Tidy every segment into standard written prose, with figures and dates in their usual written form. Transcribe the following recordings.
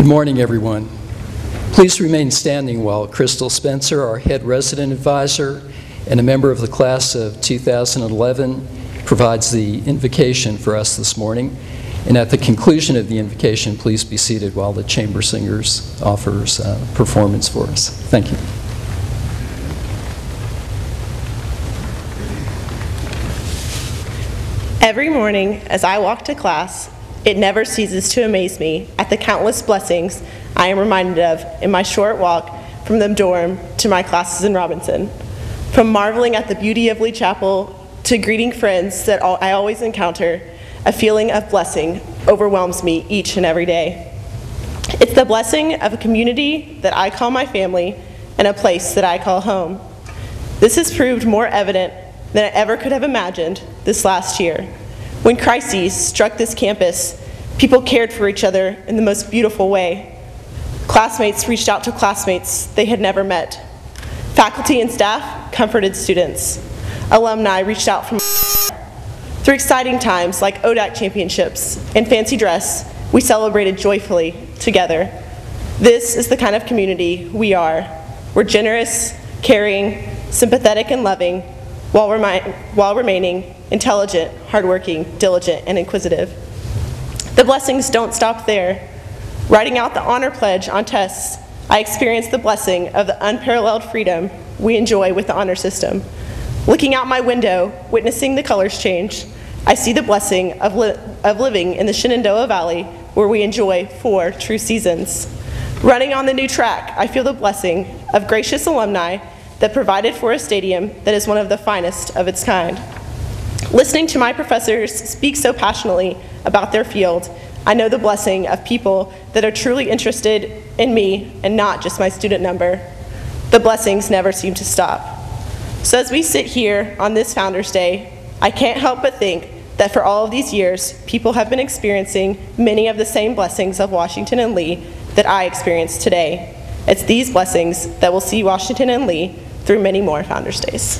morning, everyone. Please remain standing while Crystal Spencer, our head resident advisor and a member of the class of 2011, provides the invocation for us this morning. And at the conclusion of the invocation, please be seated while the chamber singers offers performance for us. Thank you. Every morning as I walk to class, it never ceases to amaze me at the countless blessings I am reminded of in my short walk from the dorm to my classes in Robinson. From marveling at the beauty of Lee Chapel to greeting friends that I always encounter, a feeling of blessing overwhelms me each and every day. It's the blessing of a community that I call my family and a place that I call home. This has proved more evident than I ever could have imagined this last year. When crises struck this campus, people cared for each other in the most beautiful way. Classmates reached out to classmates they had never met. Faculty and staff comforted students. Alumni reached out from through exciting times like ODK championships and fancy dress, we celebrated joyfully together. This is the kind of community we are. We're generous, caring, sympathetic, and loving, while remaining intelligent, hardworking, diligent, and inquisitive. The blessings don't stop there. Writing out the honor pledge on tests, I experienced the blessing of the unparalleled freedom we enjoy with the honor system. Looking out my window, witnessing the colors change, I see the blessing of living in the Shenandoah Valley where we enjoy 4 true seasons. Running on the new track, I feel the blessing of gracious alumni that provided for a stadium that is one of the finest of its kind. Listening to my professors speak so passionately about their field, I know the blessing of people that are truly interested in me and not just my student number. The blessings never seem to stop. So as we sit here on this Founders Day, I can't help but think that for all of these years, people have been experiencing many of the same blessings of Washington and Lee that I experience today. It's these blessings that will see Washington and Lee through many more Founders Days.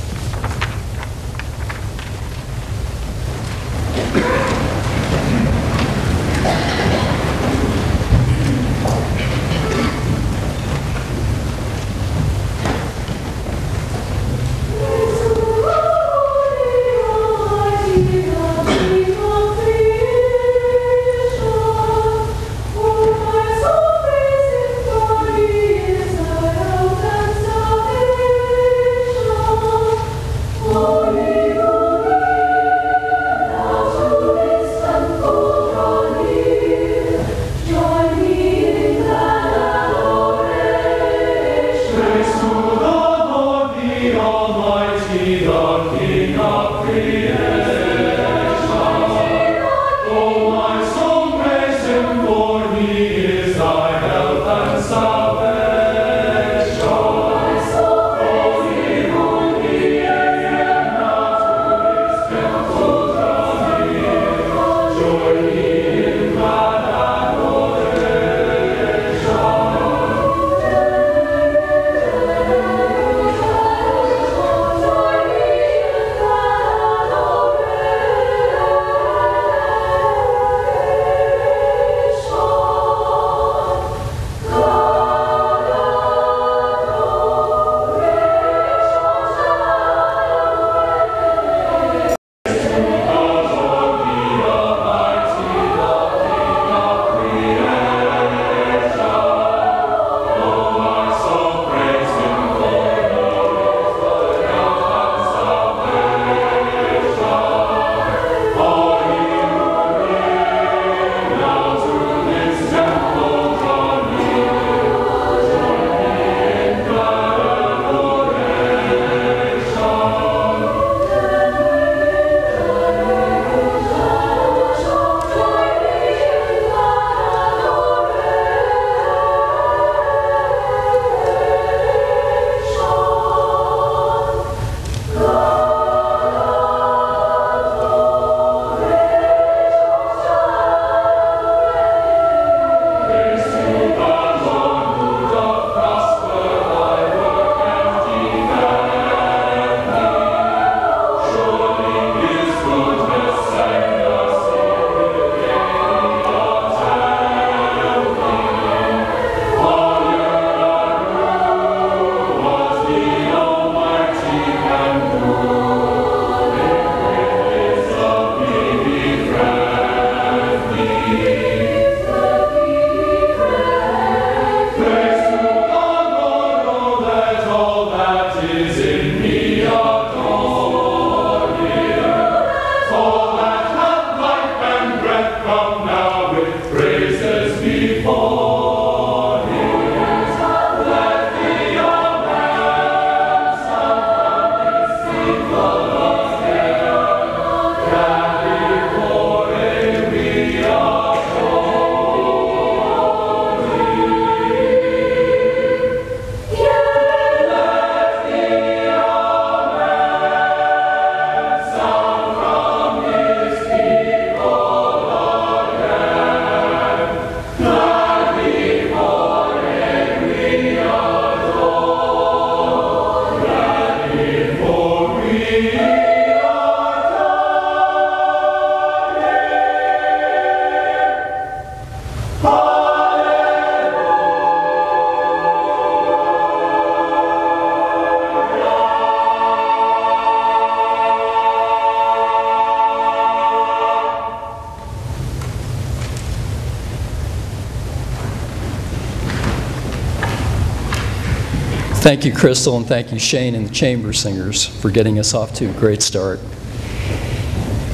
Thank you, Crystal, and thank you, Shane and the Chamber Singers, for getting us off to a great start.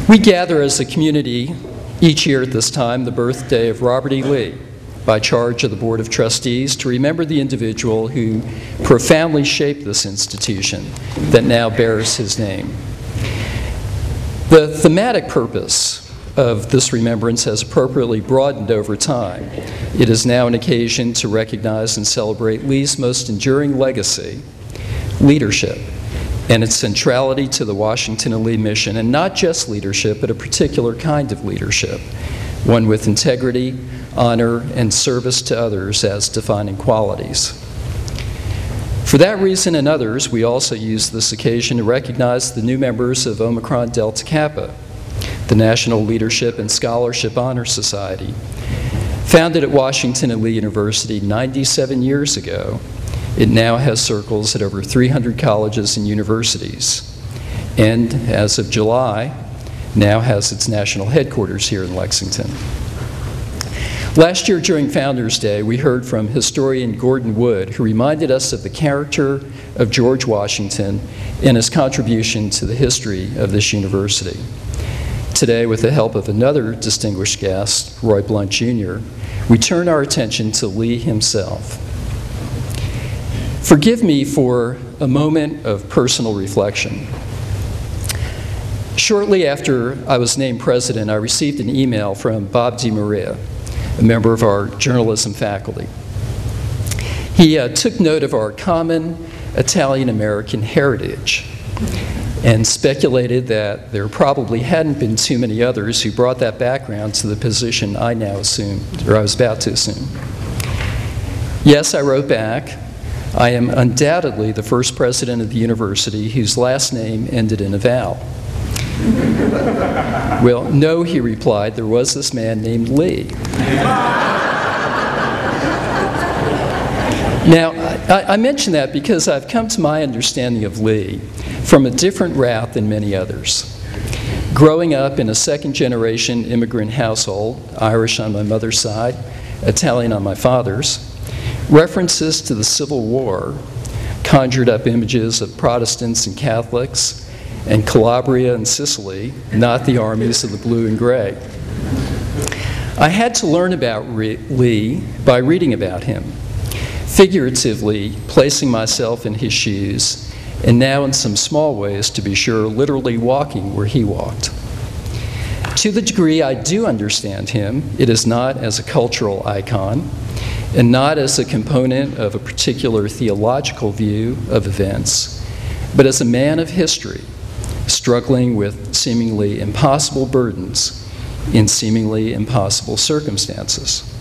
We gather as a community each year at this time, the birthday of Robert E. Lee, by charge of the Board of Trustees, to remember the individual who profoundly shaped this institution that now bears his name. The thematic purpose of this remembrance has appropriately broadened over time. It is now an occasion to recognize and celebrate Lee's most enduring legacy, leadership, and its centrality to the Washington and Lee mission, and not just leadership, but a particular kind of leadership, one with integrity, honor, and service to others as defining qualities. For that reason and others, we also use this occasion to recognize the new members of Omicron Delta Kappa, the National Leadership and Scholarship Honor Society. Founded at Washington and Lee University 97 years ago, it now has circles at over 300 colleges and universities, and as of July, now has its national headquarters here in Lexington. Last year during Founders Day, we heard from historian Gordon Wood, who reminded us of the character of George Washington and his contribution to the history of this university. Today, with the help of another distinguished guest, Roy Blount Jr., we turn our attention to Lee himself. Forgive me for a moment of personal reflection. Shortly after I was named president, I received an email from Bob DiMaria, a member of our journalism faculty. He took note of our common Italian-American heritage and speculated that there probably hadn't been too many others who brought that background to the position I now assume, or I was about to assume. Yes, I wrote back, I am undoubtedly the first president of the university whose last name ended in a vowel. Well, no, he replied, there was this man named Lee. Now, I mention that because I've come to my understanding of Lee from a different route than many others. Growing up in a second-generation immigrant household, Irish on my mother's side, Italian on my father's, references to the Civil War conjured up images of Protestants and Catholics and Calabria and Sicily, not the armies of the blue and gray. I had to learn about Lee by reading about him, figuratively placing myself in his shoes, and now in some small ways, to be sure, literally walking where he walked. To the degree I do understand him, it is not as a cultural icon, and not as a component of a particular theological view of events, but as a man of history, struggling with seemingly impossible burdens in seemingly impossible circumstances.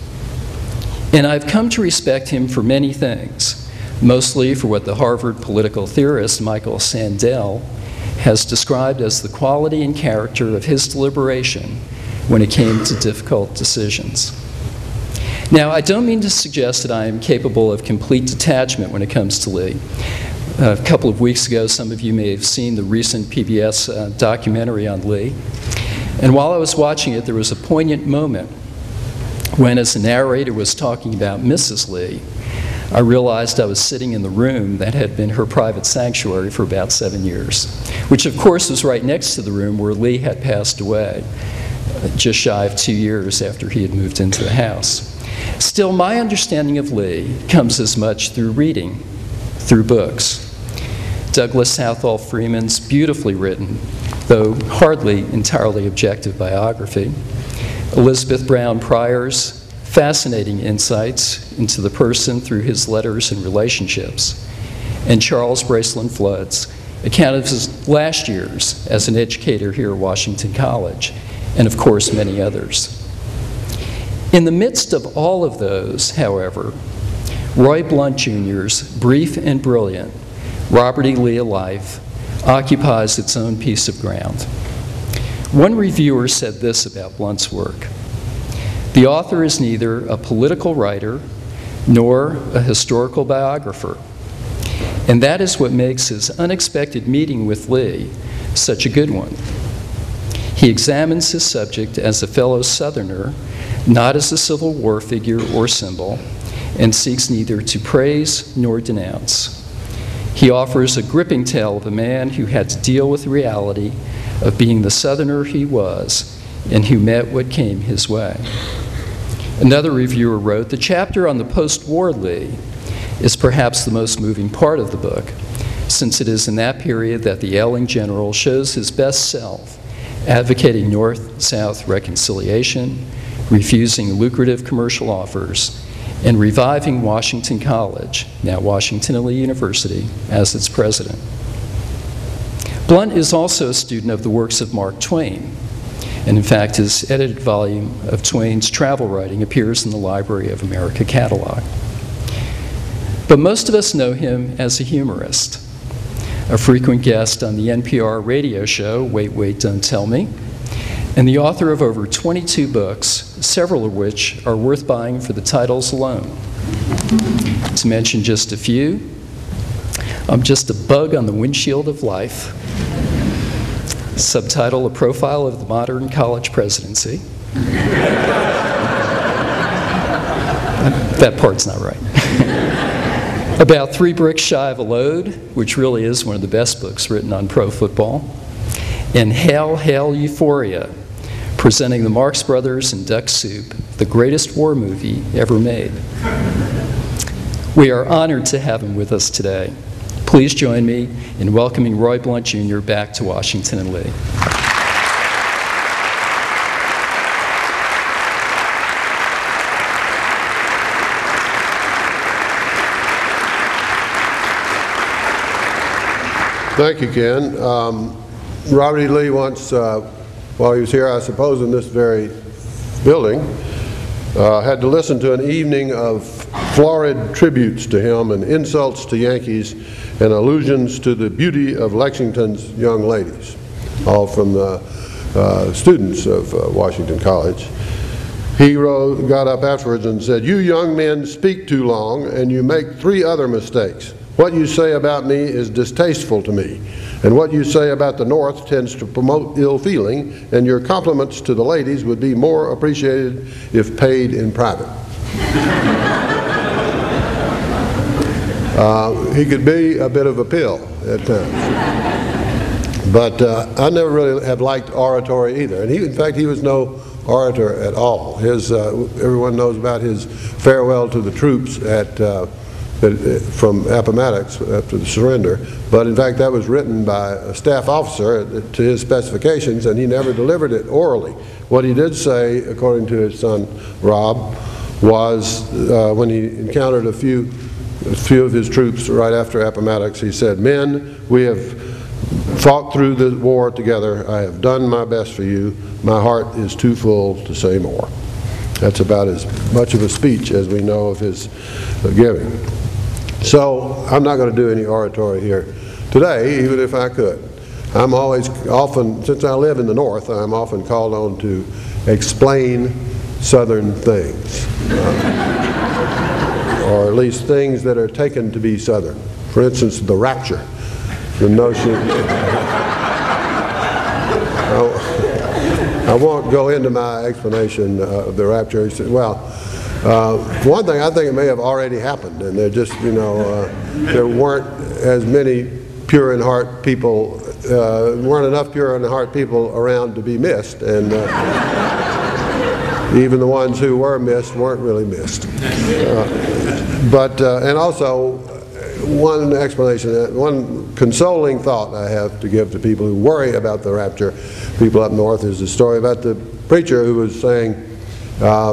And I've come to respect him for many things, mostly for what the Harvard political theorist Michael Sandel has described as the quality and character of his deliberation when it came to difficult decisions. Now, I don't mean to suggest that I am capable of complete detachment when it comes to Lee. A couple of weeks ago, some of you may have seen the recent PBS documentary on Lee. And while I was watching it, there was a poignant moment when, as the narrator was talking about Mrs. Lee, I realized I was sitting in the room that had been her private sanctuary for about 7 years, which of course was right next to the room where Lee had passed away, just shy of 2 years after he had moved into the house. Still, my understanding of Lee comes as much through reading, through books. Douglas Southall Freeman's beautifully written, though hardly entirely objective biography, Elizabeth Brown Pryor's fascinating insights into the person through his letters and relationships, and Charles Braceland Flood's account of his last years as an educator here at Washington College, and of course many others. In the midst of all of those, however, Roy Blount Jr.'s brief and brilliant Robert E. Lee life occupies its own piece of ground. One reviewer said this about Blount's work: the author is neither a political writer nor a historical biographer, and that is what makes his unexpected meeting with Lee such a good one. He examines his subject as a fellow Southerner, not as a Civil War figure or symbol, and seeks neither to praise nor denounce. He offers a gripping tale of a man who had to deal with the reality of being the Southerner he was and who met what came his way. Another reviewer wrote, "The chapter on the post-war Lee is perhaps the most moving part of the book, since it is in that period that the ailing general shows his best self, advocating North-South reconciliation, refusing lucrative commercial offers, and reviving Washington College, now Washington and Lee University, as its president." Blount is also a student of the works of Mark Twain, and in fact his edited volume of Twain's travel writing appears in the Library of America catalog. But most of us know him as a humorist, a frequent guest on the NPR radio show, Wait, Wait, Don't Tell Me, and the author of over 22 books, several of which are worth buying for the titles alone. To mention just a few, I'm Just a Bug on the Windshield of Life, subtitle, A Profile of the Modern College Presidency. That part's not right. About 3 Bricks Shy of a Load, which really is one of the best books written on pro football. And Hail, Hail, Euphoria, presenting the Marx Brothers and Duck Soup, the greatest war movie ever made. We are honored to have him with us today. Please join me in welcoming Roy Blount Jr. back to Washington and Lee. Thank you, Ken. Robert E. Lee once, while he was here, I suppose in this very building, had to listen to an evening of florid tributes to him and insults to Yankees and allusions to the beauty of Lexington's young ladies, all from the students of Washington College. He got up afterwards and said, "You young men speak too long and you make 3 other mistakes. What you say about me is distasteful to me, and what you say about the North tends to promote ill feeling, and your compliments to the ladies would be more appreciated if paid in private." He could be a bit of a pill at times. But I never really have liked oratory either, and in fact he was no orator at all. Everyone knows about his farewell to the troops from Appomattox after the surrender, but in fact that was written by a staff officer to his specifications, and he never delivered it orally. What he did say, according to his son Rob, was when he encountered a few of his troops right after Appomattox, he said, "Men, we have fought through the war together. I have done my best for you. My heart is too full to say more." That's about as much of a speech as we know of his giving. So I'm not going to do any oratory here today, even if I could. I'm often, since I live in the North, I'm often called on to explain Southern things, or at least things that are taken to be Southern. For instance, the rapture, the notion. I won't go into my explanation of the rapture. Well, one thing, I think it may have already happened, and there just, there weren't as many pure in heart people, weren't enough pure in heart people around to be missed, and even the ones who were missed weren't really missed. And also, one explanation, one consoling thought I have to give to people who worry about the rapture, people up north, is the story about the preacher who was saying, "I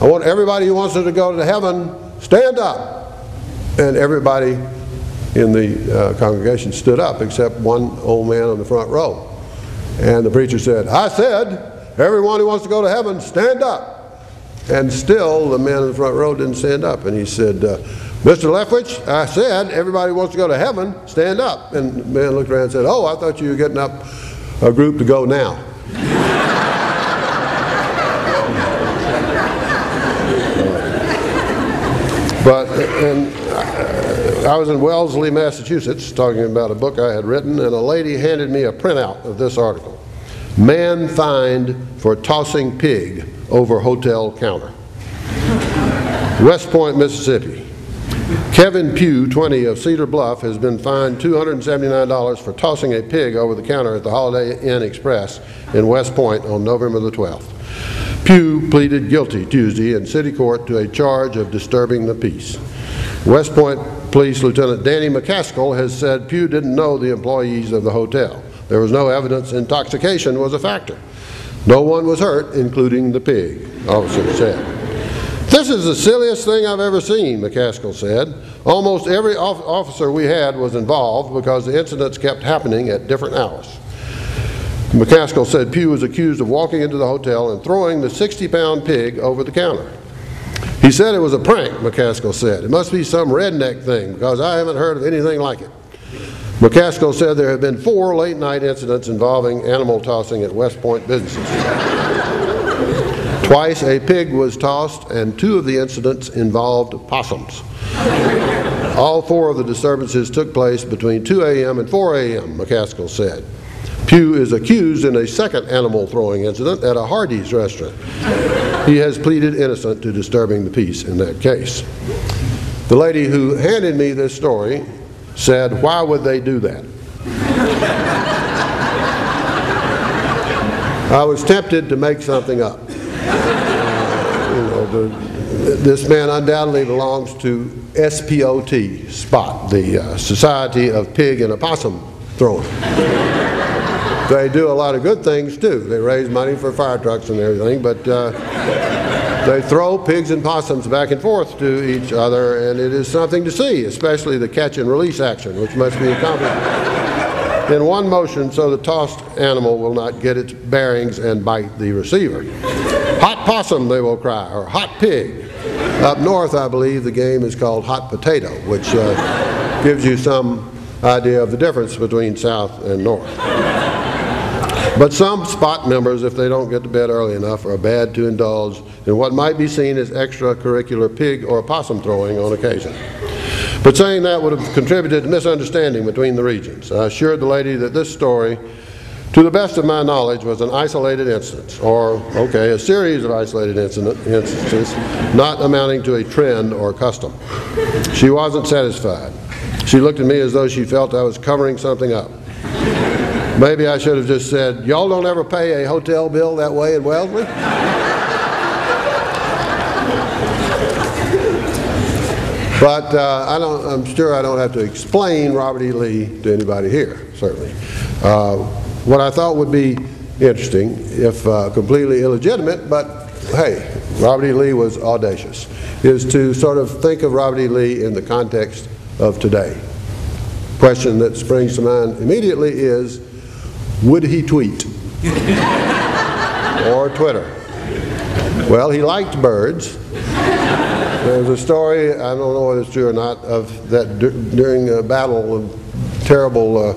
want everybody who wants to go to heaven, stand up." And everybody in the congregation stood up except one old man on the front row. And the preacher said, "I said, everyone who wants to go to heaven, stand up." And still the man in the front row didn't stand up. And he said, "Mr. Leftwich, I said, everybody who wants to go to heaven, stand up." And the man looked around and said, "Oh, I thought you were getting up a group to go now." I was in Wellesley, Massachusetts, talking about a book I had written, and a lady handed me a printout of this article. "Man fined for tossing pig over hotel counter." West Point, Mississippi. Kevin Pugh, 20, of Cedar Bluff, has been fined $279 for tossing a pig over the counter at the Holiday Inn Express in West Point on November the 12th. Pugh pleaded guilty Tuesday in city court to a charge of disturbing the peace. West Point Police Lieutenant Danny McCaskill has said Pugh didn't know the employees of the hotel. There was no evidence intoxication was a factor. No one was hurt, including the pig, officer said. This is the silliest thing I've ever seen, McCaskill said. Almost every officer we had was involved because the incidents kept happening at different hours. McCaskill said Pugh was accused of walking into the hotel and throwing the 60-pound pig over the counter. He said it was a prank, McCaskill said. It must be some redneck thing because I haven't heard of anything like it. McCaskill said there have been 4 late-night incidents involving animal tossing at West Point businesses. Twice a pig was tossed, and 2 of the incidents involved possums. All 4 of the disturbances took place between 2 a.m. and 4 a.m., McCaskill said. Pugh is accused in a second animal throwing incident at a Hardee's restaurant. He has pleaded innocent to disturbing the peace in that case. The lady who handed me this story said, "Why would they do that?" I was tempted to make something up. This man undoubtedly belongs to SPOT, SPOT, the Society of Pig and Opossum Throwing. They do a lot of good things too. They raise money for fire trucks and everything, but they throw pigs and possums back and forth to each other, and it is something to see, especially the catch and release action, which must be accomplished in one motion so the tossed animal will not get its bearings and bite the receiver. Hot possum, they will cry, or hot pig. Up north, I believe, the game is called hot potato, which gives you some idea of the difference between south and north. But some SPOT members, if they don't get to bed early enough, are bad to indulge in what might be seen as extracurricular pig or possum throwing on occasion. But saying that would have contributed to misunderstanding between the regions. I assured the lady that this story, to the best of my knowledge, was an isolated instance, or, okay, a series of isolated instances, not amounting to a trend or custom. She wasn't satisfied. She looked at me as though she felt I was covering something up. Maybe I should have just said, "Y'all don't ever pay a hotel bill that way in Wellesley?" But I'm sure I don't have to explain Robert E. Lee to anybody here, certainly. What I thought would be interesting, if completely illegitimate, but hey, Robert E. Lee was audacious, is to sort of think of Robert E. Lee in the context of today. Question that springs to mind immediately is, would he tweet? Or Twitter? Well, he liked birds. There's a story, I don't know whether it's true or not, of that during a battle, a terrible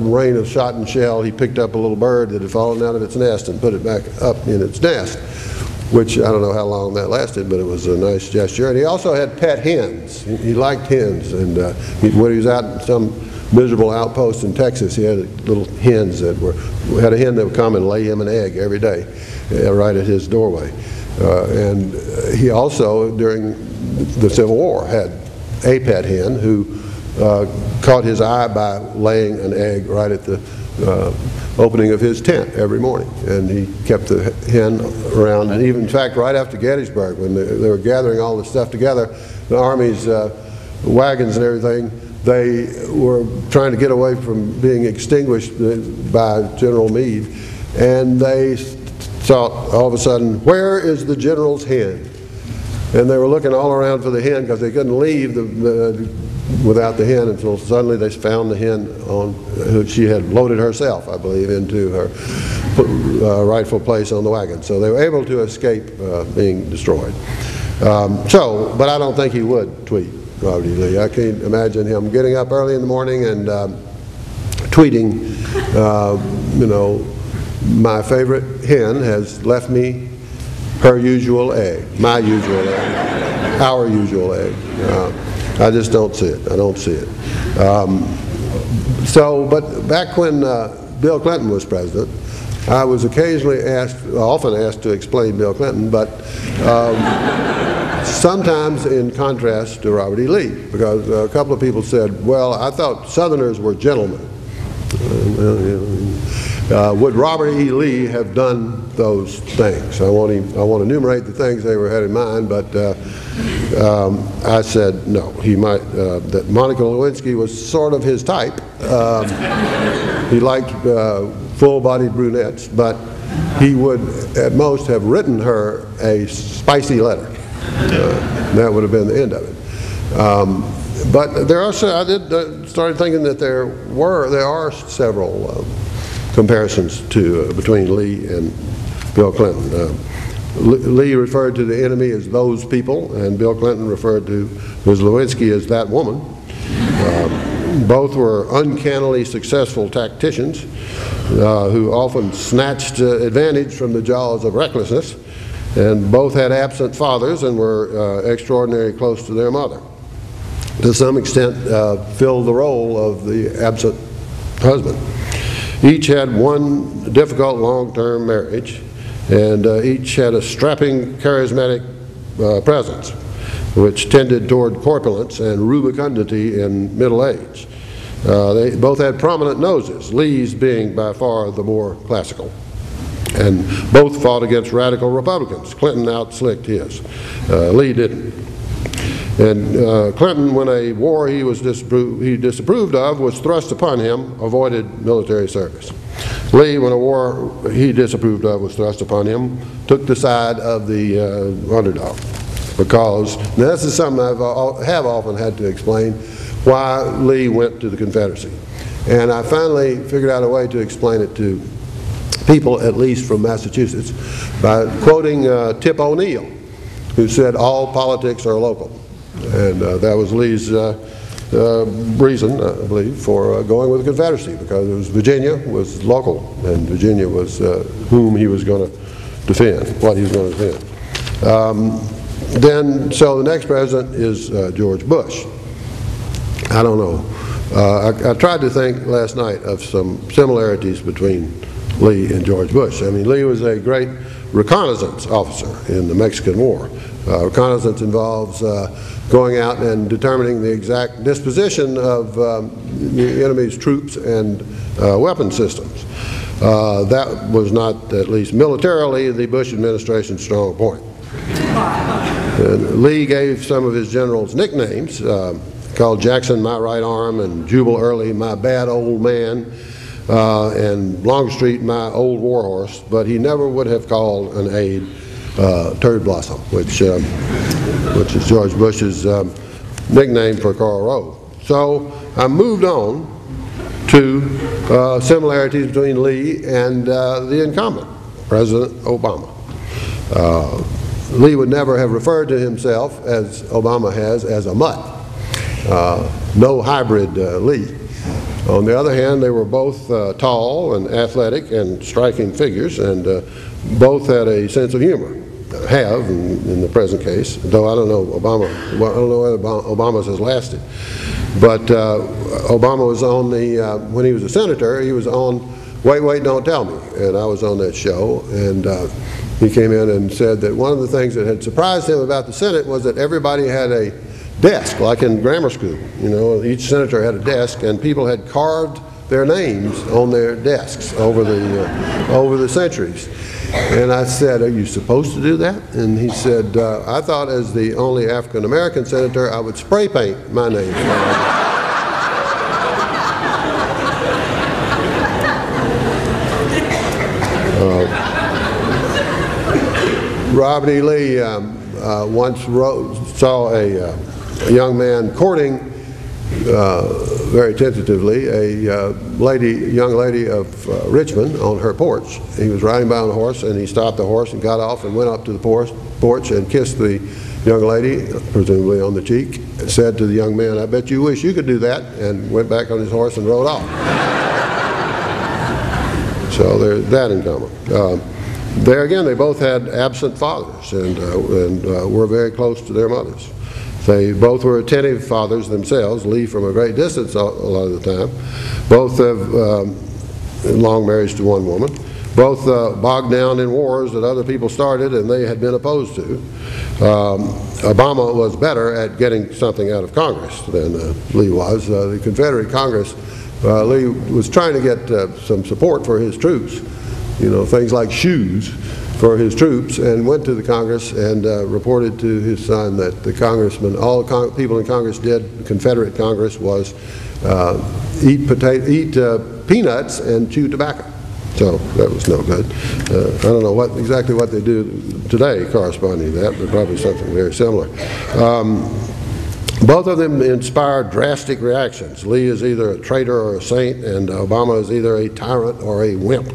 rain of shot and shell, he picked up a little bird that had fallen out of its nest and put it back up in its nest, which I don't know how long that lasted, but it was a nice gesture. And he also had pet hens. He liked hens, and when he was out in some miserable outpost in Texas, he had little hens that had a hen that would come and lay him an egg every day, right at his doorway. And he also, during the Civil War, had a pet hen who caught his eye by laying an egg right at the opening of his tent every morning. And he kept the hen around, and even, in fact, right after Gettysburg, when they were gathering all this stuff together, the Army's wagons and everything, they were trying to get away from being extinguished by General Meade, and they thought all of a sudden, where is the general's hen? And they were looking all around for the hen because they couldn't leave without the hen until suddenly they found the hen who she had loaded herself, I believe, into her rightful place on the wagon. So they were able to escape being destroyed. But I don't think he would tweet Robert E. Lee. I can't imagine him getting up early in the morning and tweeting, you know, my favorite hen has left me her usual egg, my usual egg, our usual egg. I just don't see it. I don't see it. But back when Bill Clinton was president, I was occasionally often asked to explain Bill Clinton, but sometimes in contrast to Robert E. Lee, because a couple of people said, well, I thought Southerners were gentlemen. Would Robert E. Lee have done those things? I won't enumerate the things they had in mind, but I said no. He might. That Monica Lewinsky was sort of his type. He liked full-bodied brunettes, but he would at most have written her a spicy letter. That would have been the end of it. But there are. I did started thinking that there are several comparisons between Lee and Bill Clinton. Lee referred to the enemy as those people, and Bill Clinton referred to Ms. Lewinsky as that woman. Both were uncannily successful tacticians who often snatched advantage from the jaws of recklessness, and both had absent fathers and were extraordinarily close to their mother. To some extent, filled the role of the absent husband. Each had one difficult long-term marriage, and each had a strapping, charismatic presence, which tended toward corpulence and rubicundity in middle age. They both had prominent noses, Lee's being by far the more classical. And both fought against radical Republicans. Clinton outslicked his. Lee didn't. And Clinton, when a war he disapproved of was thrust upon him, avoided military service. Lee, when a war he disapproved of was thrust upon him, took the side of the underdog. Because, now this is something I have often had to explain, why Lee went to the Confederacy. And I finally figured out a way to explain it to people, at least from Massachusetts, by quoting Tip O'Neill, who said all politics are local. And that was Lee's reason, I believe, for going with the Confederacy, because it was Virginia was local, and Virginia was whom he was going to defend, what he was going to defend. So the next president is George Bush. I don't know. I tried to think last night of some similarities between Lee and George Bush. I mean, Lee was a great reconnaissance officer in the Mexican War. Reconnaissance involves going out and determining the exact disposition of the enemy's troops and weapon systems. That was not, at least militarily, the Bush administration's strong point. Lee gave some of his generals nicknames, called Jackson my right arm, and Jubal Early my bad old man, and Longstreet my old warhorse, but he never would have called an aide Turd Blossom, which is George Bush's nickname for Karl Rove. So I moved on to similarities between Lee and the incumbent, President Obama. Lee would never have referred to himself, as Obama has, as a mutt. No hybrid Lee. On the other hand, they were both tall and athletic and striking figures, and both had a sense of humor. Have in the present case, though I don't know Obama. Well, I don't know whether Obama's has lasted. But Obama was on the when he was a senator, he was on Wait, Wait, Don't Tell Me, and I was on that show, and he came in and said that one of the things that had surprised him about the Senate was that everybody had a desk, like in grammar school. You know, each senator had a desk, and people had carved their names on their desks over the centuries. And I said, are you supposed to do that? And he said, I thought as the only African-American senator, I would spray paint my name. Robert E. Lee once saw a young man courting very tentatively a young lady of Richmond on her porch. He was riding by on a horse, and he stopped the horse and got off and went up to the porch and kissed the young lady, presumably on the cheek, and said to the young man, I bet you wish you could do that, and went back on his horse and rode off. So there's that in common. There again, they both had absent fathers and were very close to their mothers. They both were attentive fathers themselves, Lee from a great distance a lot of the time. Both have long marriage to one woman. Both bogged down in wars that other people started and they had been opposed to. Obama was better at getting something out of Congress than Lee was. The Confederate Congress, Lee was trying to get some support for his troops, you know, things like shoes for his troops, and went to the Congress and reported to his son that the congressman, all the people in Congress did, the Confederate Congress, was eat peanuts and chew tobacco. So that was no good. I don't know exactly what they do today corresponding to that, but probably something very similar. Both of them inspired drastic reactions. Lee is either a traitor or a saint, and Obama is either a tyrant or a wimp.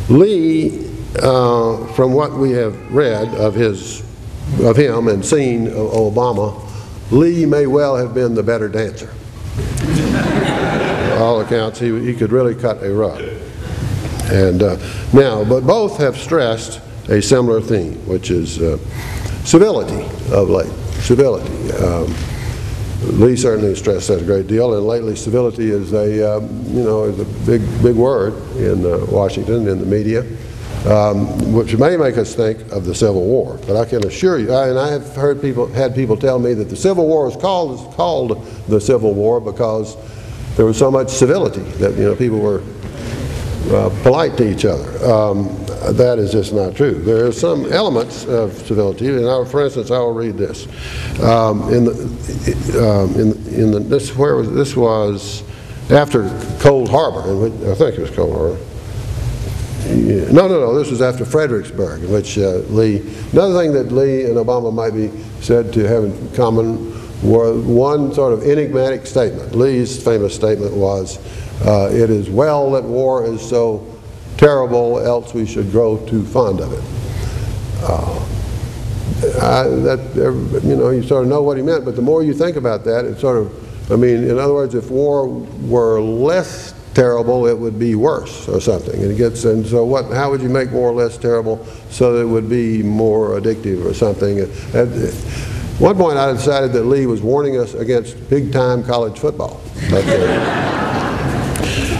Lee, from what we have read of him and seen of Obama, Lee may well have been the better dancer. All accounts, he could really cut a rug. And but both have stressed a similar theme, which is civility of late. Civility. Lee certainly stressed that a great deal, and lately civility is is a big word in Washington, in the media, which may make us think of the Civil War. But I can assure you, and I have had people tell me that the Civil War is called the Civil War because there was so much civility that people were polite to each other. That is just not true. There are some elements of civility, and for instance, I will read this. This was after Cold Harbor. I think it was Cold Harbor. No, this was after Fredericksburg, in which Lee. Another thing that Lee and Obama might be said to have in common was one sort of enigmatic statement. Lee's famous statement was, "It is well that war is so terrible, else we should grow too fond of it." You sort of know what he meant, but the more you think about that, it sort of, in other words, if war were less terrible, it would be worse or something. And so how would you make war less terrible so that it would be more addictive or something? At one point I decided that Lee was warning us against big-time college football.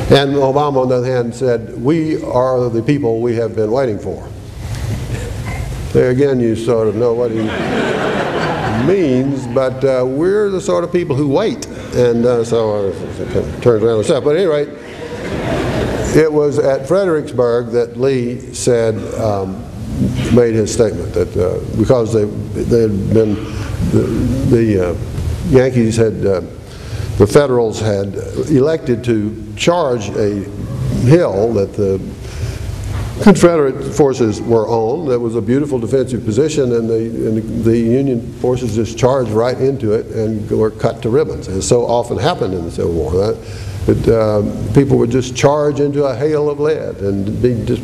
And Obama, on the other hand, said, "We are the people we have been waiting for." There again, you sort of know what he means, but we're the sort of people who wait. And so it turns around and stuff. But at any rate, it was at Fredericksburg that Lee said, made his statement that because they had been, the Yankees had, the Federals had elected to charge a hill that the Confederate forces were on. That was a beautiful defensive position, and the Union forces just charged right into it and were cut to ribbons, as so often happened in the Civil War. People would just charge into a hail of lead and be just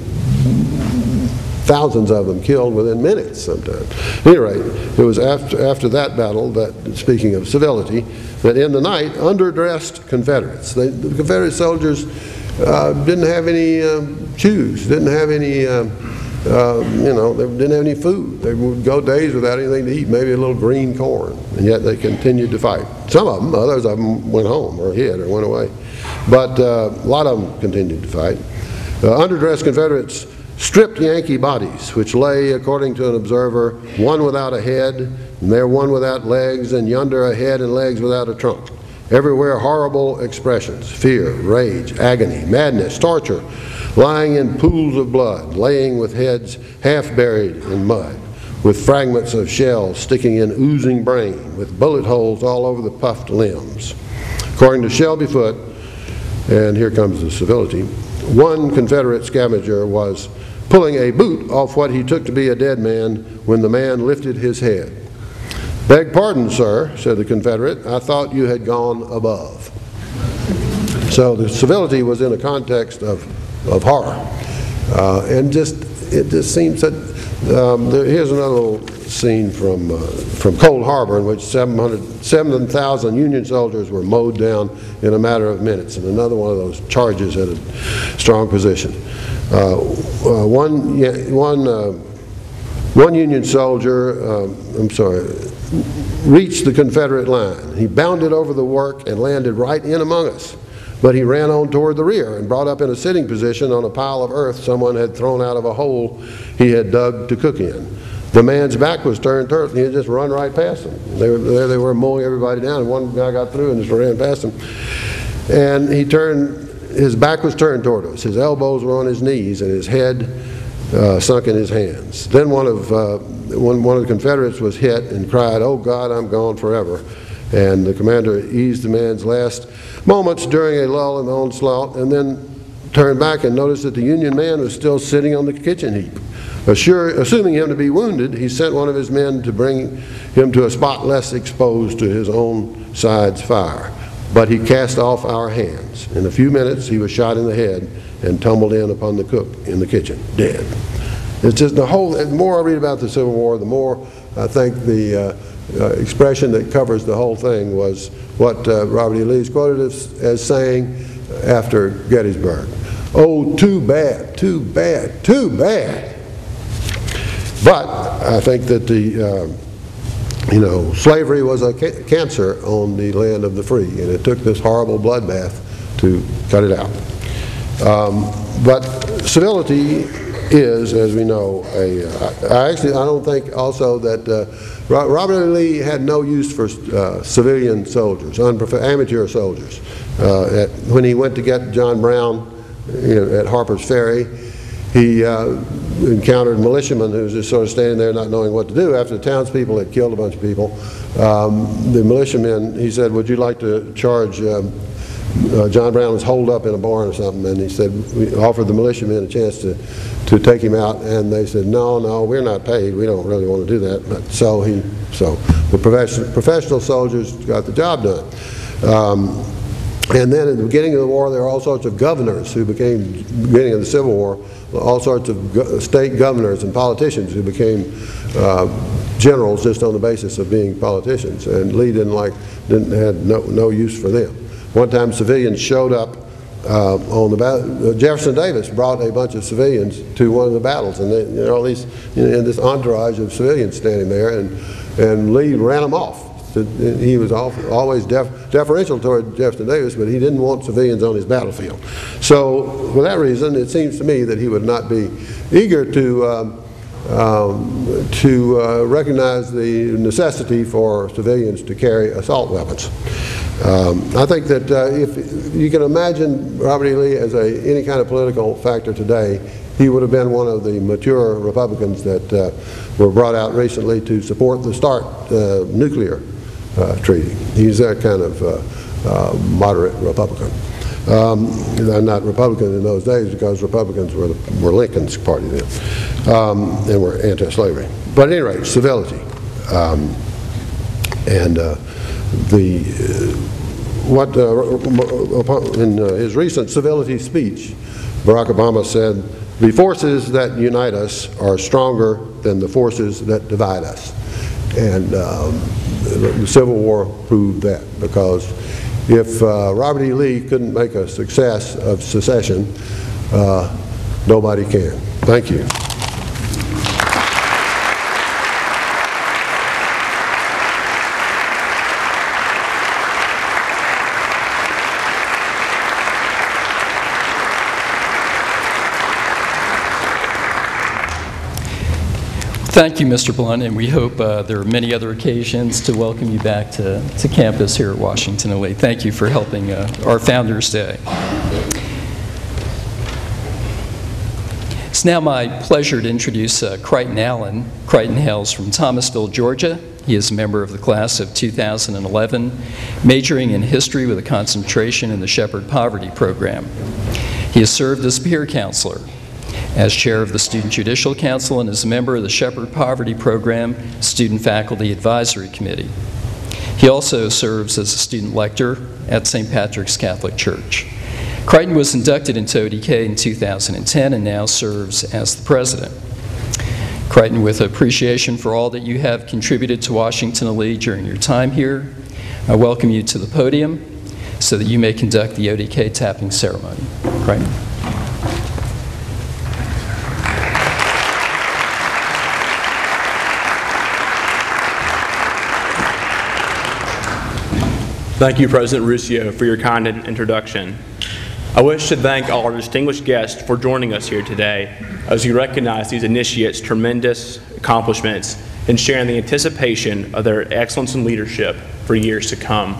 thousands of them killed within minutes sometimes. At any rate, it was after that battle, that, speaking of civility, that in the night, underdressed Confederates, the Confederate soldiers didn't have any shoes, didn't have any, they didn't have any food. They would go days without anything to eat, maybe a little green corn, and yet they continued to fight. Some of them, others of them went home or hid or went away. But a lot of them continued to fight. Underdressed Confederates stripped Yankee bodies, which lay, according to an observer, one without a head, and there one without legs, and yonder a head and legs without a trunk. Everywhere horrible expressions: fear, rage, agony, madness, torture, lying in pools of blood, laying with heads half buried in mud, with fragments of shells sticking in oozing brain, with bullet holes all over the puffed limbs. According to Shelby Foote, and here comes the civility, one Confederate scavenger was pulling a boot off what he took to be a dead man when the man lifted his head. "Beg pardon, sir," said the Confederate, "I thought you had gone above." So the civility was in a context of horror. And it just seems that, here's another little scene from Cold Harbor, in which 7,000 Union soldiers were mowed down in a matter of minutes, and another one of those charges at a strong position. One Union soldier, reached the Confederate line. He bounded over the work and landed right in among us. But he ran on toward the rear and brought up in a sitting position on a pile of earth someone had thrown out of a hole he had dug to cook in. The man's back was turned toward him. He had just run right past them. They were mowing everybody down, and one guy got through and just ran past him. And his back was turned toward us. His elbows were on his knees, and his head sunk in his hands. Then one of the Confederates was hit and cried, "Oh God, I'm gone forever." And the commander eased the man's last moments during a lull in the onslaught, and then turned back and noticed that the Union man was still sitting on the kitchen heap. Assuming him to be wounded, he sent one of his men to bring him to a spot less exposed to his own side's fire. But he cast off our hands. In a few minutes, he was shot in the head and tumbled in upon the cook in the kitchen, dead. It's just the more I read about the Civil War, the more I think the expression that covers the whole thing was what Robert E. Lee is quoted as saying after Gettysburg. "Oh, too bad, too bad, too bad." But I think that slavery was a cancer on the land of the free, and it took this horrible bloodbath to cut it out. But civility is, as we know, I don't think also that Robert E. Lee had no use for civilian soldiers, amateur soldiers. When he went to get John Brown at Harper's Ferry, he encountered militiamen who was just sort of standing there not knowing what to do after the townspeople had killed a bunch of people. The militiamen, he said, "Would you like to charge John Brown was holed up in a barn or something," and he said, we offered the militiamen a chance to take him out, and they said, no, we're not paid, we don't really want to do that. But so the professional soldiers got the job done. And then at the beginning of the war, there were all sorts of governors who became, beginning of the Civil War, all sorts of state governors and politicians who became generals just on the basis of being politicians, and Lee had no use for them. One time civilians showed up Jefferson Davis brought a bunch of civilians to one of the battles, and all these, in this entourage of civilians standing there, and Lee ran them off. He was always deferential toward Jefferson Davis, but he didn't want civilians on his battlefield. So for that reason, it seems to me that he would not be eager to recognize the necessity for civilians to carry assault weapons. I think that if you can imagine Robert E. Lee as any kind of political factor today, he would have been one of the mature Republicans that were brought out recently to support the START nuclear treaty. He's that kind of moderate Republican. Not Republican in those days, because Republicans were Lincoln's party then, and were anti-slavery. But at any rate, civility. In his recent civility speech, Barack Obama said, "The forces that unite us are stronger than the forces that divide us." And the Civil War proved that, because if Robert E. Lee couldn't make a success of secession, nobody can. Thank you. Thank you, Mr. Blount, and we hope there are many other occasions to welcome you back to campus here at Washington and Lee. Thank you for helping our Founders Day. It's now my pleasure to introduce Crichton Allen. Crichton hails from Thomasville, Georgia. He is a member of the class of 2011, majoring in history with a concentration in the Shepherd Poverty Program. He has served as peer counselor, as chair of the Student Judicial Council, and as a member of the Shepherd Poverty Program Student Faculty Advisory Committee. He also serves as a student lector at St. Patrick's Catholic Church. Crichton was inducted into ODK in 2010 and now serves as the president. Crichton, with appreciation for all that you have contributed to Washington and Lee during your time here, I welcome you to the podium so that you may conduct the ODK tapping ceremony. Crichton. Thank you, President Ruscio, for your kind introduction. I wish to thank all our distinguished guests for joining us here today as we recognize these initiates' tremendous accomplishments and sharing the anticipation of their excellence in leadership for years to come.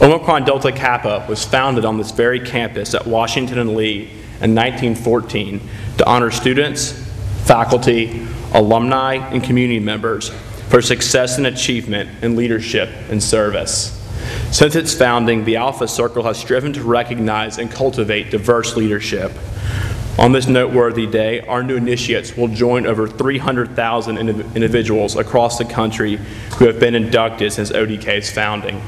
Omicron Delta Kappa was founded on this very campus at Washington and Lee in 1914 to honor students, faculty, alumni, and community members for success and achievement in leadership and service. Since its founding, the Alpha Circle has striven to recognize and cultivate diverse leadership. On this noteworthy day, our new initiates will join over 300,000 individuals across the country who have been inducted since ODK's founding.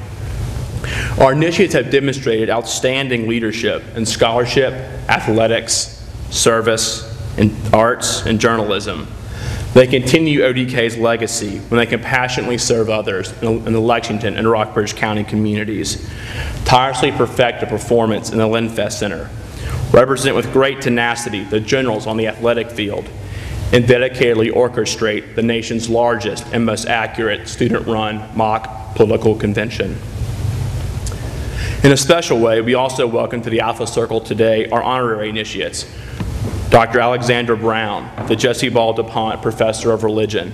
Our initiates have demonstrated outstanding leadership in scholarship, athletics, service, and arts, and journalism. They continue ODK's legacy when they compassionately serve others in the Lexington and Rockbridge County communities, tirelessly perfect a performance in the Lindfest Center, represent with great tenacity the generals on the athletic field, and dedicatedly orchestrate the nation's largest and most accurate student-run mock political convention. In a special way, we also welcome to the Alpha Circle today our honorary initiates, Dr. Alexandra Brown, the Jesse Ball DuPont Professor of Religion,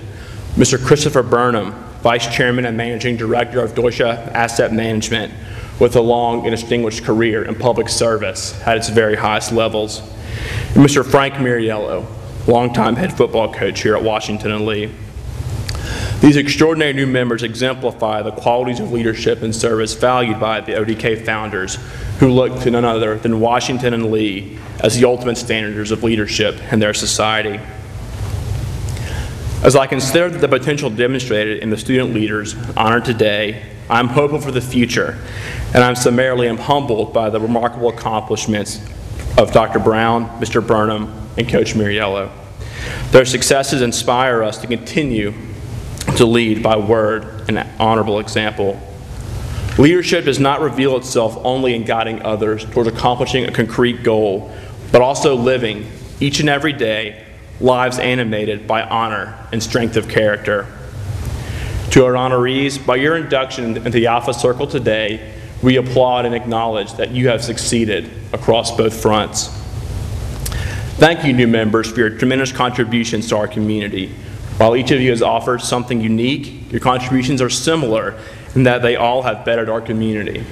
Mr. Christopher Burnham, Vice Chairman and Managing Director of Deutsche Asset Management, with a long and distinguished career in public service at its very highest levels, and Mr. Frank Miriello, longtime head football coach here at Washington and Lee. These extraordinary new members exemplify the qualities of leadership and service valued by the ODK founders, who look to none other than Washington and Lee as the ultimate standards of leadership in their society. As I consider the potential demonstrated in the student leaders honored today, I'm hopeful for the future, and I'm summarily humbled by the remarkable accomplishments of Dr. Brown, Mr. Burnham, and Coach Miriello. Their successes inspire us to continue to lead by word and honorable example. Leadership does not reveal itself only in guiding others towards accomplishing a concrete goal, but also living each and every day lives animated by honor and strength of character. To our honorees, by your induction into the Alpha Circle today, we applaud and acknowledge that you have succeeded across both fronts. Thank you, new members, for your tremendous contributions to our community. While each of you has offered something unique, your contributions are similar in that they all have bettered our community.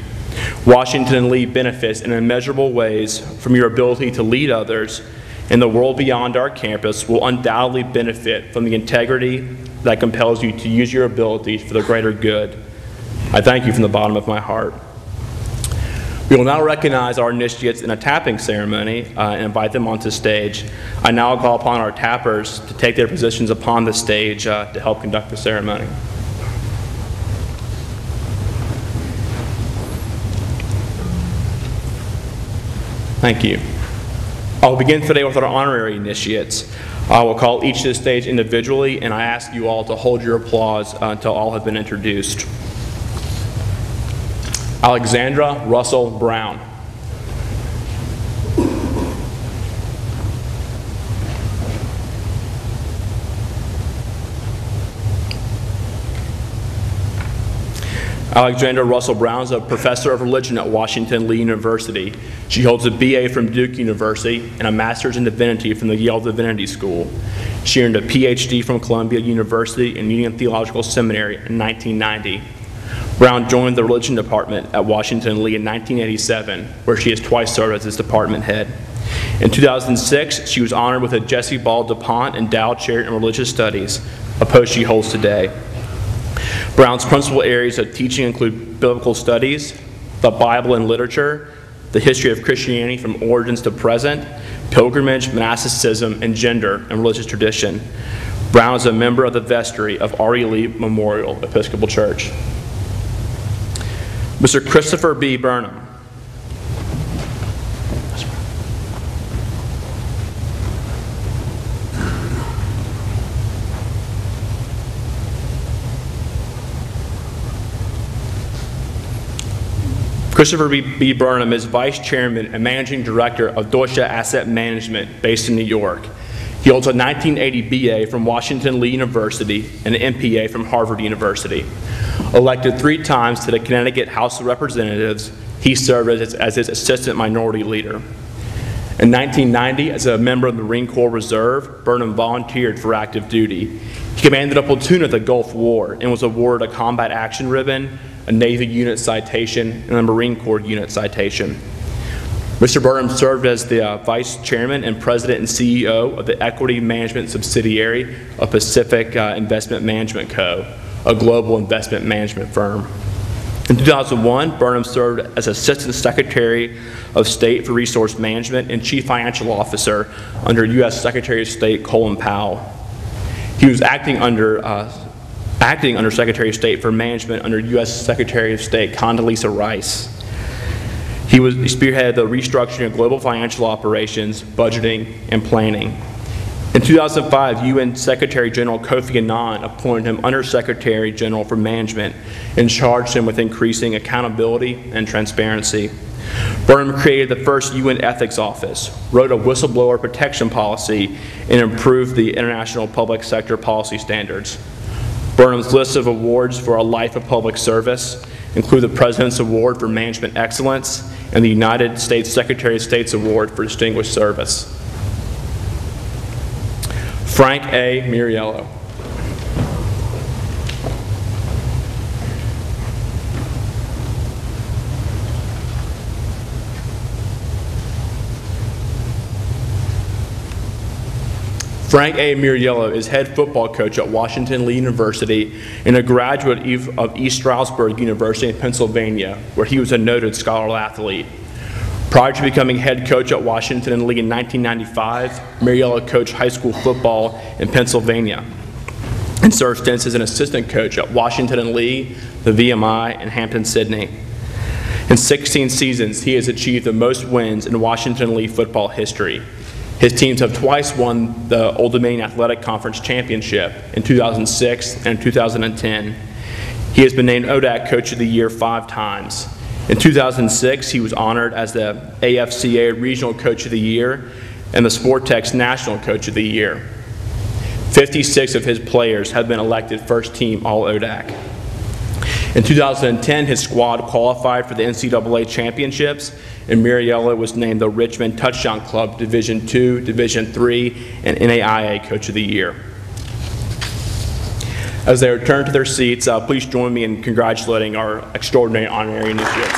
Washington and Lee benefits in immeasurable ways from your ability to lead others, and the world beyond our campus will undoubtedly benefit from the integrity that compels you to use your abilities for the greater good. I thank you from the bottom of my heart. We will now recognize our initiates in a tapping ceremony and invite them onto stage. I now call upon our tappers to take their positions upon the stage to help conduct the ceremony. Thank you. I'll begin today with our honorary initiates. I will call each to the stage individually, and I ask you all to hold your applause until all have been introduced. Alexandra Russell Brown. Alexandra Russell Brown is a professor of religion at Washington Lee University. She holds a BA from Duke University and a master's in divinity from the Yale Divinity School. She earned a PhD from Columbia University and Union Theological Seminary in 1990. Brown joined the religion department at Washington Lee in 1987, where she has twice served as its department head. In 2006, she was honored with a Jesse Ball DuPont Endowed Chair in Religious Studies, a post she holds today. Brown's principal areas of teaching include biblical studies, the Bible and literature, the history of Christianity from origins to present, pilgrimage, monasticism, and gender and religious tradition. Brown is a member of the vestry of R.E. Lee Memorial Episcopal Church. Mr. Christopher B. Burnham. Christopher B. Burnham is Vice Chairman and Managing Director of Deutsche Asset Management based in New York. He holds a 1980 BA from Washington Lee University and an MPA from Harvard University. Elected 3 times to the Connecticut House of Representatives he served as his assistant minority leader. In 1990, as a member of the Marine Corps Reserve, Burnham volunteered for active duty. He commanded a platoon at the Gulf War and was awarded a Combat Action Ribbon, a Navy Unit Citation, and a Marine Corps Unit Citation. Mr. Burnham served as the Vice Chairman and President and CEO of the Equity Management Subsidiary of Pacific Investment Management Co., a global investment management firm. In 2001, Burnham served as Assistant Secretary of State for Resource Management and Chief Financial Officer under U.S. Secretary of State Colin Powell. He was acting under Secretary of State for Management under U.S. Secretary of State Condoleezza Rice. He spearheaded the restructuring of global financial operations, budgeting, and planning. In 2005, UN Secretary General Kofi Annan appointed him Under-Secretary General for Management and charged him with increasing accountability and transparency. Burnham created the first UN Ethics Office, wrote a whistleblower protection policy, and improved the international public sector policy standards. Burnham's list of awards for a life of public service include the President's Award for Management Excellence and the United States Secretary of State's Award for Distinguished Service. Frank A. Muriello. Frank A. Muriello is head football coach at Washington Lee University and a graduate of East Stroudsburg University in Pennsylvania, where he was a noted scholarly athlete. Prior to becoming head coach at Washington Lee in 1995, Muriello coached high school football in Pennsylvania and served stints as an assistant coach at Washington Lee, the VMI, and Hampton-Sydney. In 16 seasons, he has achieved the most wins in Washington Lee football history. His teams have twice won the Old Dominion Athletic Conference Championship in 2006 and 2010. He has been named ODAC Coach of the Year 5 times. In 2006, he was honored as the AFCA Regional Coach of the Year and the Sportex National Coach of the Year. 56 of his players have been elected first team All-ODAC. In 2010, his squad qualified for the NCAA championships, and Muriello was named the Richmond Touchdown Club Division II, Division III, and NAIA Coach of the Year. As they return to their seats, please join me in congratulating our extraordinary honorary initiates.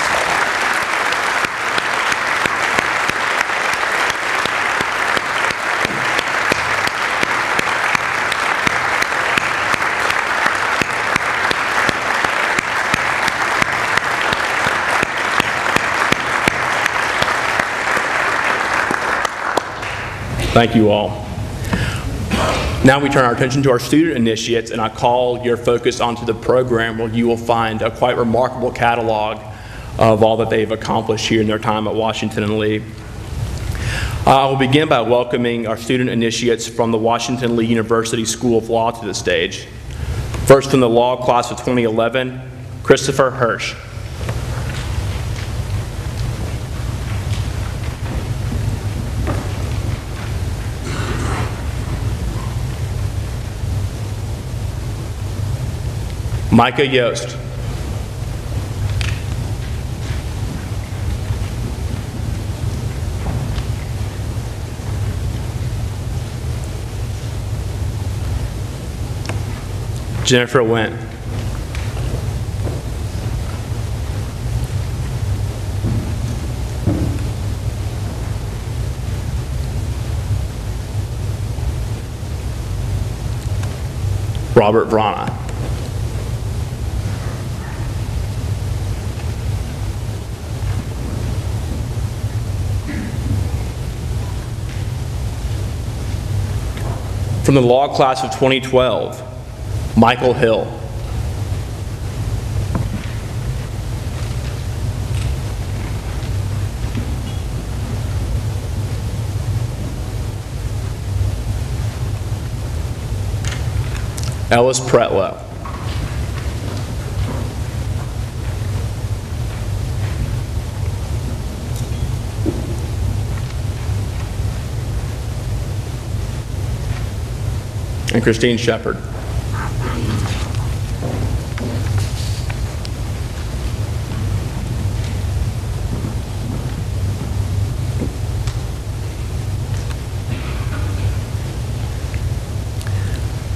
Thank you all. Now we turn our attention to our student initiates, and I call your focus onto the program where you will find a quite remarkable catalog of all that they've accomplished here in their time at Washington and Lee. I will begin by welcoming our student initiates from the Washington Lee University School of Law to the stage. First, from the law class of 2011, Christopher Hirsch. Micah Yost. Jennifer Went. Robert Vrana. From the law class of 2012, Michael Hill. Ellis Pretlow. And Christine Shepard.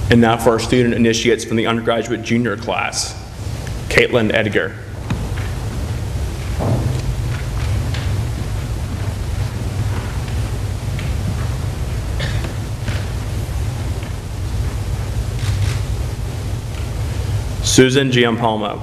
And now for our student initiates from the undergraduate junior class, Caitlin Edgar. Susan Giampalmo.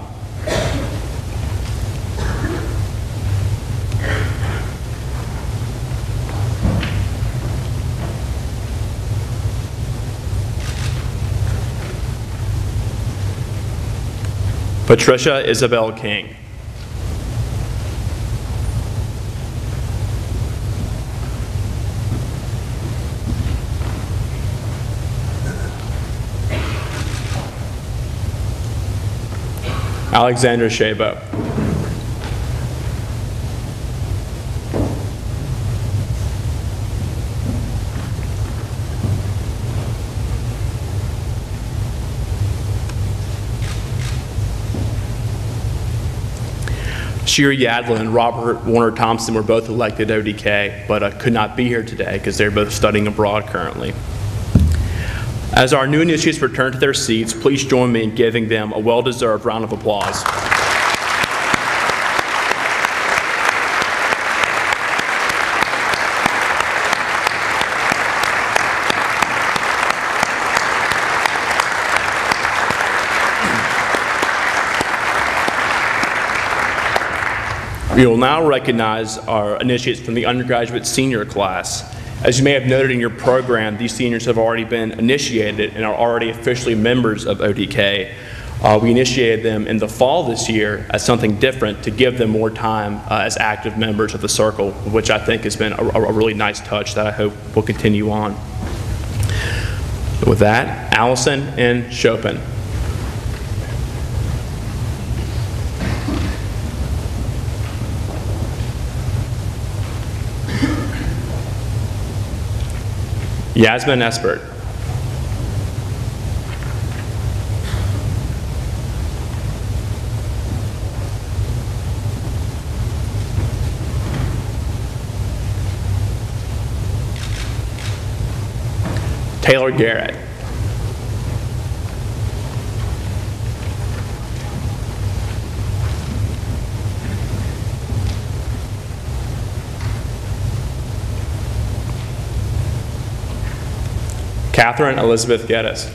Patricia Isabel King. Alexandra Shabo. Shira Yadlin and Robert Warner Thompson were both elected ODK, but could not be here today because they're both studying abroad currently. As our new initiates return to their seats, please join me in giving them a well-deserved round of applause. We will now recognize our initiates from the undergraduate senior class. As you may have noted in your program, these seniors have already been initiated and are already officially members of ODK. We initiated them in the fall this year as something different to give them more time as active members of the circle, which I think has been a really nice touch that I hope will continue on. With that, Allison and Chopin. Yasmin Espert. Taylor Garrett. Catherine Elizabeth Geddes.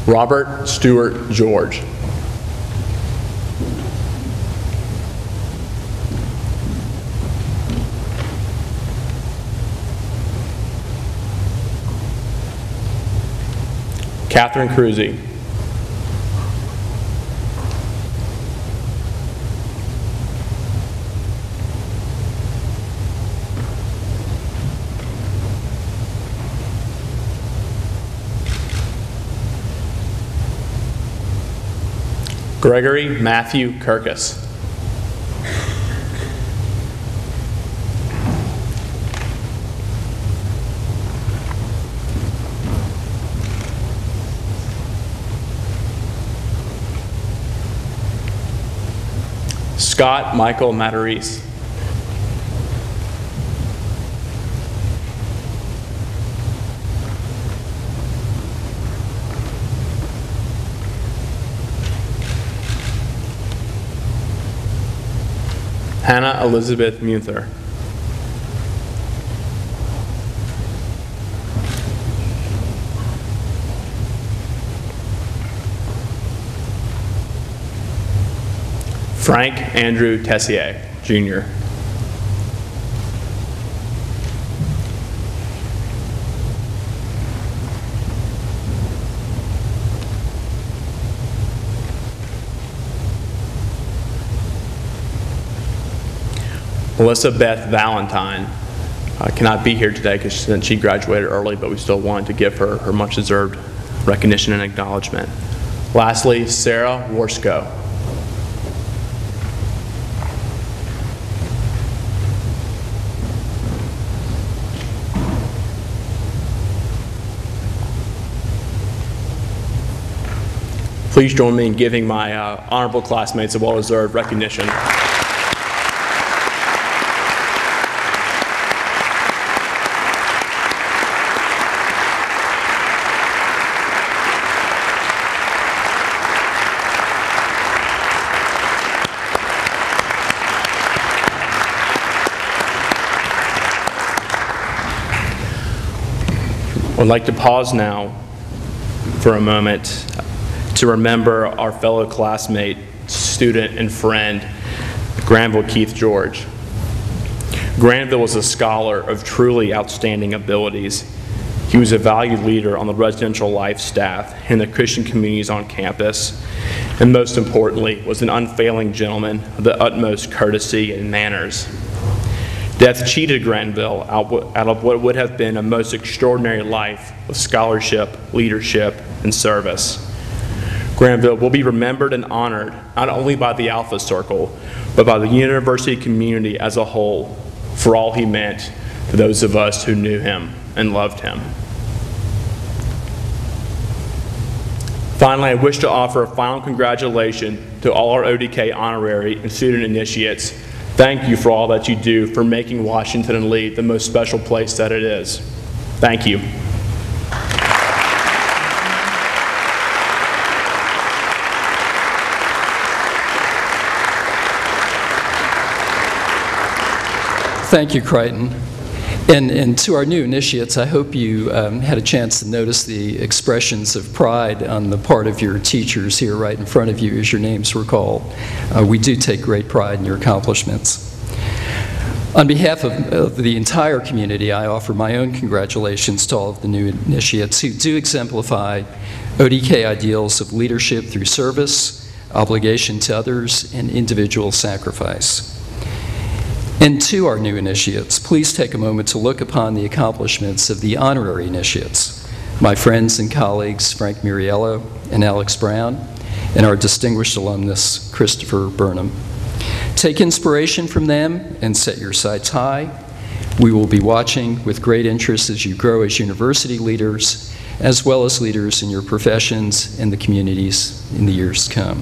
Robert Stewart George. Catherine Cruzy. Gregory Matthew Kirkus. Scott Michael Matarese. Hannah Elizabeth Munther. Frank Andrew Tessier, Jr. Melissa Beth Valentine cannot be here today since she graduated early, but we still wanted to give her her much-deserved recognition and acknowledgement. Lastly, Sarah Warsko. Please join me in giving my honorable classmates a well-deserved recognition. I'd like to pause now for a moment to remember our fellow classmate, student, and friend, Granville Keith George. Granville was a scholar of truly outstanding abilities. He was a valued leader on the residential life staff and the Christian communities on campus, and most importantly, was an unfailing gentleman of the utmost courtesy and manners. Death cheated Granville out of what would have been a most extraordinary life of scholarship, leadership, and service. Granville will be remembered and honored not only by the Alpha Circle, but by the university community as a whole for all he meant to those of us who knew him and loved him. Finally, I wish to offer a final congratulation to all our ODK honorary and student initiates. Thank you for all that you do for making Washington and Lee the most special place that it is. Thank you. Thank you, Crichton. And to our new initiates, I hope you had a chance to notice the expressions of pride on the part of your teachers here right in front of you as your names were called. We do take great pride in your accomplishments. On behalf of the entire community, I offer my own congratulations to all of the new initiates who do exemplify ODK ideals of leadership through service, obligation to others, and individual sacrifice. And to our new initiates, please take a moment to look upon the accomplishments of the honorary initiates, my friends and colleagues Frank Muriello and Alex Brown, and our distinguished alumnus Christopher Burnham. Take inspiration from them and set your sights high. We will be watching with great interest as you grow as university leaders, as well as leaders in your professions and the communities in the years to come.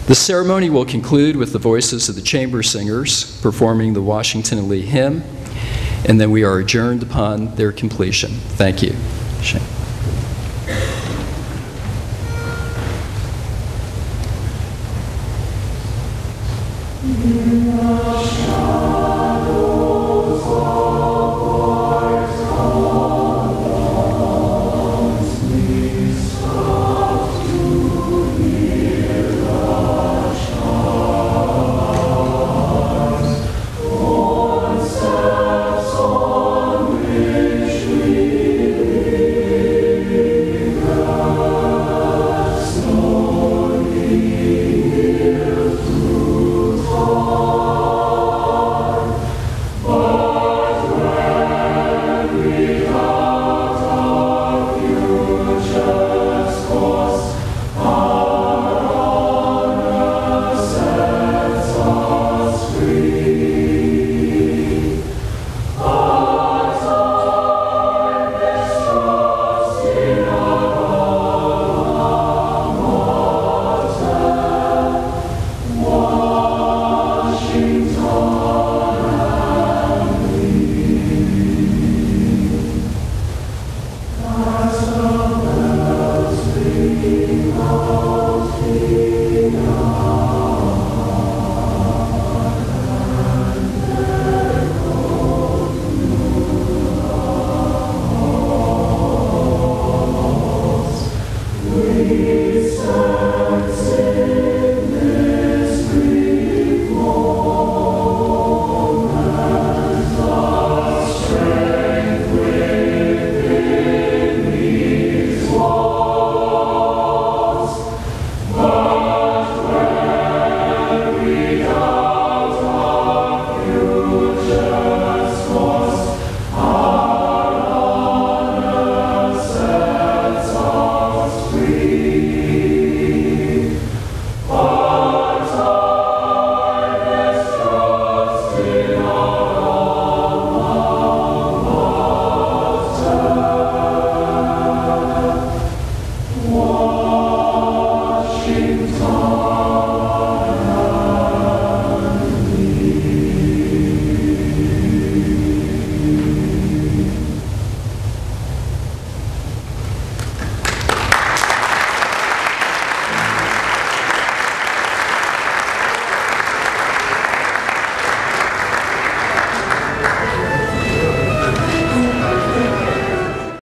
The ceremony will conclude with the voices of the chamber singers performing the Washington and Lee hymn, and then we are adjourned upon their completion. Thank you. Shane.